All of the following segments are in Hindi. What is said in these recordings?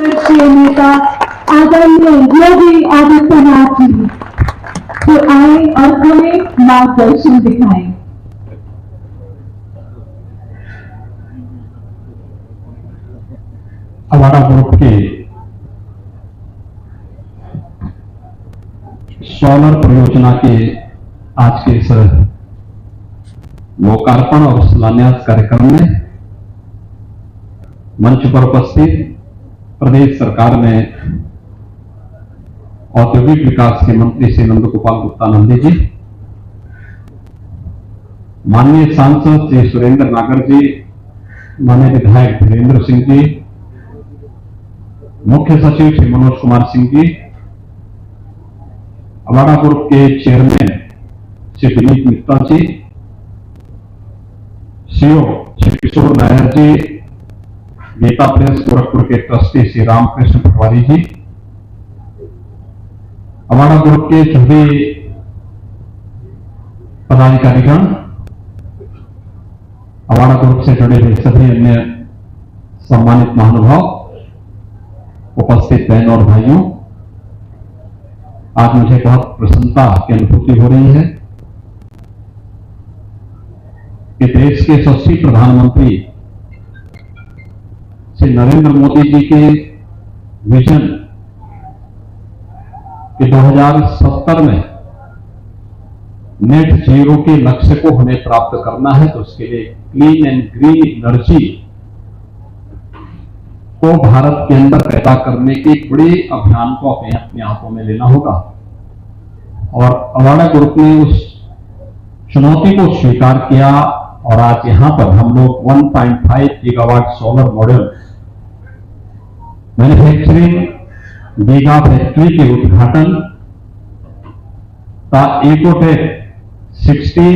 राष्ट्रीय नेता आदरणीय योगी आदित्यनाथ जी तो आए और हमें मार्गदर्शन दिखाएं। अवाड़ा ग्रुप के सोलर परियोजना के आज के इस लोकार्पण और शिलान्यास कार्यक्रम में मंच पर उपस्थित प्रदेश सरकार में औद्योगिक विकास के मंत्री श्री नंद गोपाल गुप्ता नंदी जी, माननीय सांसद श्री सुरेंद्र नागर जी, माननीय विधायक धीरेन्द्र सिंह जी, मुख्य सचिव श्री मनोज कुमार सिंह जी, अवाड़ा ग्रुप के चेयरमैन श्री विनीत मित्तल जी, सीओ श्री किशोर नायर जी, गीता प्रेस गोरखपुर के ट्रस्टी श्री रामकृष्ण पटवारी जी, अवाड़ा ग्रुप के सभी पदाधिकारीगण, अवाड़ा ग्रुप से जुड़े हुए सभी अन्य सम्मानित महानुभाव, उपस्थित बहन और भाइयों, आज मुझे बहुत प्रसन्नता की अनुभूति हो रही है कि देश के यशस्वी प्रधानमंत्री श्री नरेंद्र मोदी जी के विजन कि 2070 में नेट जीरो के लक्ष्य को हमें प्राप्त करना है, तो उसके लिए क्लीन एंड ग्रीन एनर्जी को भारत के अंदर पैदा करने के बड़े अभियान को अपने हाथों में लेना होगा। और अवाड़ा ग्रुप ने उस चुनौती को स्वीकार किया और आज यहां पर हम लोग 1.5 gigawatt solar module manufacturing giga factory के उद्घाटन का इकोटेक 16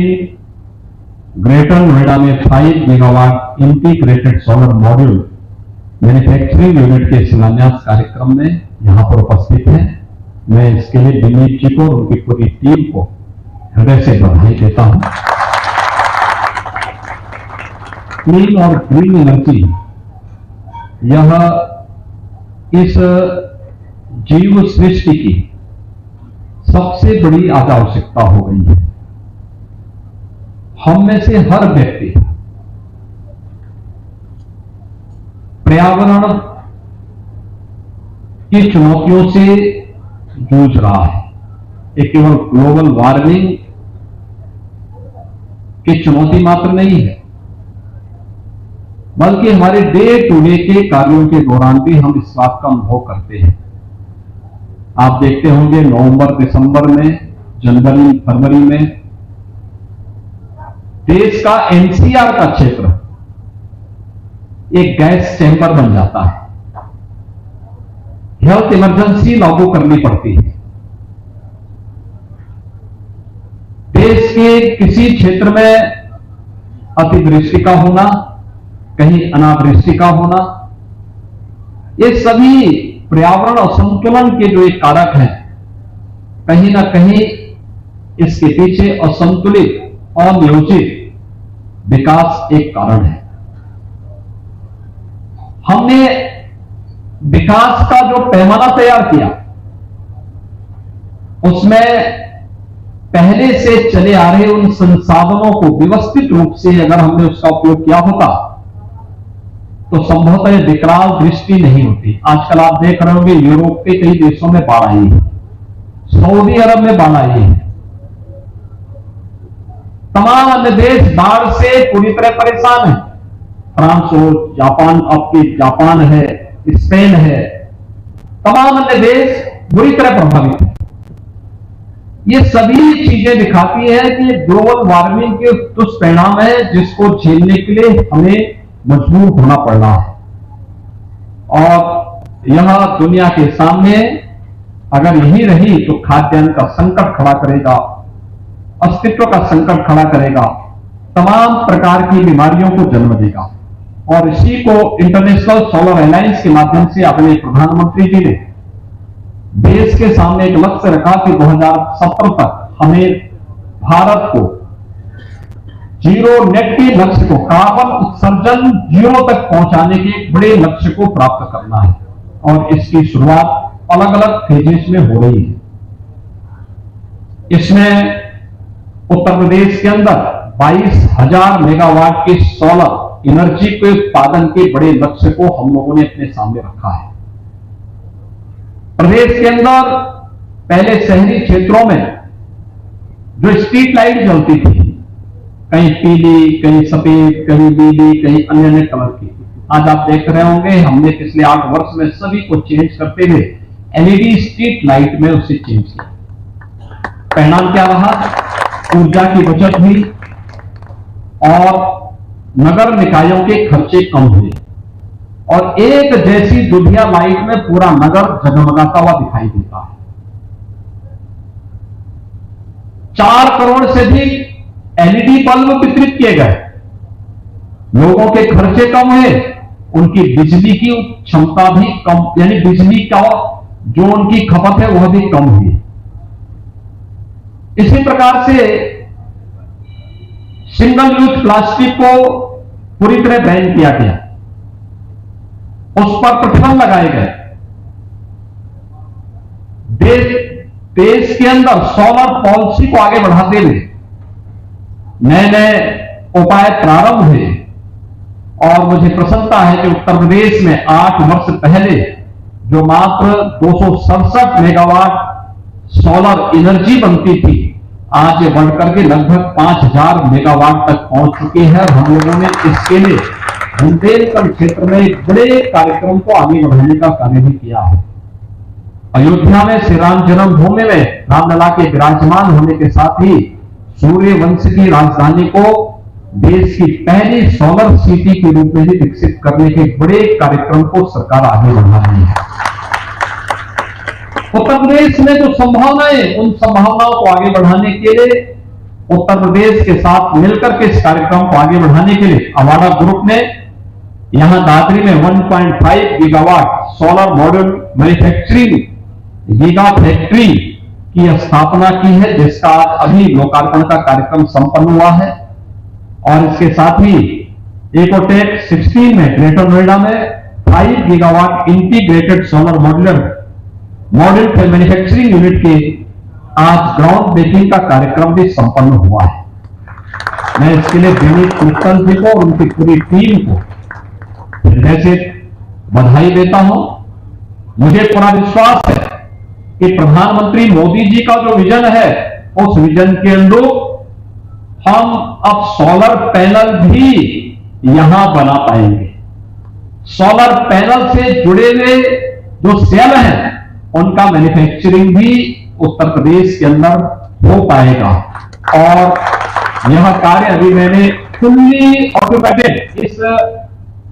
ग्रेटर नोएडा में 5 gigawatt integrated solar module manufacturing unit के शिलान्यास कार्यक्रम में यहां पर उपस्थित हैं। मैं इसके लिए विनीत जी को और उनकी पूरी टीम को हृदय से बधाई देता हूं। क्लीन और ग्रीन एनर्जी यह इस जीव सृष्टि की सबसे बड़ी आज आवश्यकता हो गई है। हम में से हर व्यक्ति पर्यावरण की चुनौतियों से जूझ रहा है। ये केवल ग्लोबल वार्मिंग की चुनौती मात्र नहीं है, बल्कि हमारे डे टू डे के कार्यों के दौरान भी हम इस बात का अनुभव करते हैं। आप देखते होंगे नवंबर दिसंबर में, जनवरी फरवरी में देश का एनसीआर का क्षेत्र एक गैस चैम्बर बन जाता है। हेल्थ इमरजेंसी लागू करनी पड़ती है। देश के किसी क्षेत्र में अतिवृष्टि का होना, कहीं अनावृष्टि का होना, ये सभी पर्यावरण असंतुलन के जो एक कारक हैं, कहीं ना कहीं इसके पीछे असंतुलित अनियोजित विकास एक कारण है। हमने विकास का जो पैमाना तैयार किया, उसमें पहले से चले आ रहे उन संसाधनों को व्यवस्थित रूप से अगर हमने उसका उपयोग किया होता तो संभवतः विकराल दृष्टि नहीं होती। आजकल आप देख रहे होंगे यूरोप के कई देशों में बाढ़ आई है, सऊदी अरब में बाढ़ आई है, तमाम अन्य देश बाढ़ से पूरी तरह परेशान है। फ्रांस हो, जापान, आपकी जापान है, स्पेन है, तमाम अन्य देश बुरी तरह प्रभावित है। ये सभी चीजें दिखाती है कि ग्लोबल वार्मिंग के दुष्परिणाम है जिसको झेलने के लिए हमें मजबूर होना पड़ रहा है। और यह दुनिया के सामने अगर यही रही तो खाद्यान्न का संकट खड़ा करेगा, अस्तित्व का संकट खड़ा करेगा, तमाम प्रकार की बीमारियों को जन्म देगा। और इसी को इंटरनेशनल सोलर अलायंस के माध्यम से अपने प्रधानमंत्री जी ने देश के सामने एक लक्ष्य रखा कि 2070 तक हमें भारत को जीरो नेट के लक्ष्य को, कार्बन उत्सर्जन जीरो तक पहुंचाने के बड़े लक्ष्य को प्राप्त करना है। और इसकी शुरुआत अलग अलग फेजेस में हो रही है। इसमें उत्तर प्रदेश के अंदर 22,000 मेगावाट की सोलर एनर्जी के उत्पादन के बड़े लक्ष्य को हम लोगों ने अपने सामने रखा है। प्रदेश के अंदर पहले शहरी क्षेत्रों में जो स्ट्रीट लाइट जलती थी, कहीं पीली, कहीं सफेद, कहीं नीली, कहीं अन्य कलर की, आज आप देख रहे होंगे हमने पिछले 8 वर्ष में सभी को चेंज करते हुए एलईडी स्ट्रीट लाइट में उसे चेंज किया। परिणाम क्या रहा? ऊर्जा की बचत हुई और नगर निकायों के खर्चे कम हुए और एक जैसी दुधिया लाइट में पूरा नगर जगमगाता हुआ दिखाई देता है। 4 करोड़ से भी एलईडी बल्ब वितरित किए गए, लोगों के खर्चे कम हुए, उनकी बिजली की क्षमता भी कम, यानी बिजली का जो उनकी खपत है वह भी कम हुई। इसी प्रकार से सिंगल यूज प्लास्टिक को पूरी तरह बैन किया गया, उस पर प्रतिबंध लगाए गए। देश के अंदर सोलर पॉलिसी को आगे बढ़ाते हुए नए नए उपाय प्रारंभ हुए और मुझे प्रसन्नता है कि उत्तर प्रदेश में 8 वर्ष पहले जो मात्र 267 मेगावाट सोलर एनर्जी बनती थी, आज ये बढ़कर के लगभग 5,000 मेगावाट तक पहुंच चुकी है। हम लोगों ने इसके लिए बुंदेलखंड क्षेत्र में एक बड़े कार्यक्रम को आगे बढ़ाने का कार्य भी किया है। अयोध्या में श्री राम जन्मभूमि में रामलला के विराजमान होने के साथ ही सूर्य वंश की राजधानी को देश की पहली सोलर सिटी के रूप में भी विकसित करने के बड़े कार्यक्रम को सरकार आगे बढ़ा रही है। उत्तर प्रदेश में जो संभावनाएं, उन संभावनाओं को आगे बढ़ाने के लिए उत्तर प्रदेश के साथ मिलकर के इस कार्यक्रम को आगे बढ़ाने के लिए अवाडा ग्रुप ने यहां दादरी में 1.5 gigawatt solar module manufacturing giga factory की स्थापना की है, जिसका अभी लोकार्पण का कार्यक्रम संपन्न हुआ है। और इसके साथ ही इकोटेक 16 में ग्रेटर नोएडा में 5 gigawatt integrated solar module manufacturing unit के आज ग्राउंड ब्रेकिंग का कार्यक्रम भी संपन्न हुआ है। मैं इसके लिए विनीत मित्तल जी को और उनकी पूरी टीम को हृदय से बधाई देता हूं। मुझे पूरा विश्वास है कि प्रधानमंत्री मोदी जी का जो विजन है, उस विजन के अनुरूप हम अब सोलर पैनल भी यहां बना पाएंगे। सोलर पैनल से जुड़े हुए जो सेल हैं, उनका मैन्युफैक्चरिंग भी उत्तर प्रदेश के अंदर हो पाएगा। और यह कार्य अभी मैंने फुल्ली ऑटोमेटेड इस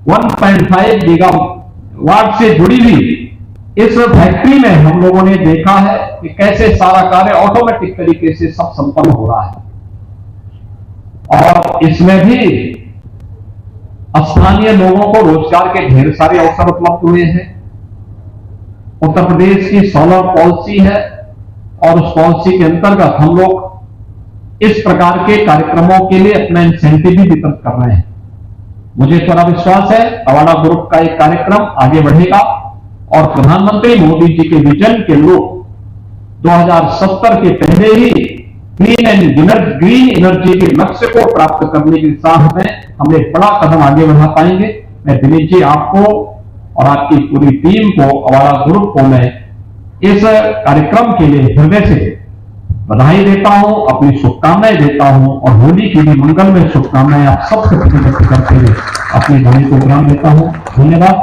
1.5 गीगावाट से जुड़ी हुई इस फैक्ट्री में हम लोगों ने देखा है कि कैसे सारा कार्य ऑटोमेटिक तरीके से सब संपन्न हो रहा है। और इसमें भी स्थानीय लोगों को रोजगार के ढेर सारे अवसर उपलब्ध हुए हैं। उत्तर प्रदेश की सोलर पॉलिसी है और उस पॉलिसी के अंतर्गत हम लोग इस प्रकार के कार्यक्रमों के लिए अपना इंसेंटिव भी वितरित कर रहे हैं। मुझे पूरा विश्वास है अवाडा ग्रुप का एक कार्यक्रम आगे बढ़ेगा और प्रधानमंत्री मोदी जी के विजन के अनुरूप 2070 के पहले ही ग्रीन एनर्जी के लक्ष्य को प्राप्त करने की दिशा में हम एक बड़ा कदम आगे बढ़ा पाएंगे। मैं दिनेश जी आपको और आपकी पूरी टीम को, अवाडा ग्रुप को मैं इस कार्यक्रम के लिए हृदय से बधाई देता हूं, अपनी शुभकामनाएं देता हूं और होली की भी मंगलमय शुभकामनाएं आप सबके प्रति व्यक्त करते हुए अपनी ध्वनि को विराम देता हूं। धन्यवाद।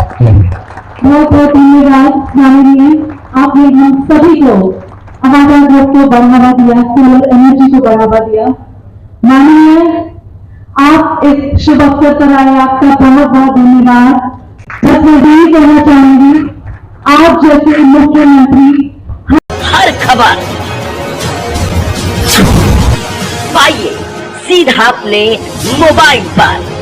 बहुत बहुत धन्यवाद माननीय, आपने हम सभी को अवाडा ग्रुप को बढ़ावा दिया, सोलर एनर्जी को बढ़ावा दिया। माननीय, आप इस शुभ अवसर पर आए, आपका बहुत बहुत धन्यवाद। बस मैं यही कहना चाहूंगी, आप जैसे मुख्यमंत्री हर खबर पाइए सीधा अपने मोबाइल पर।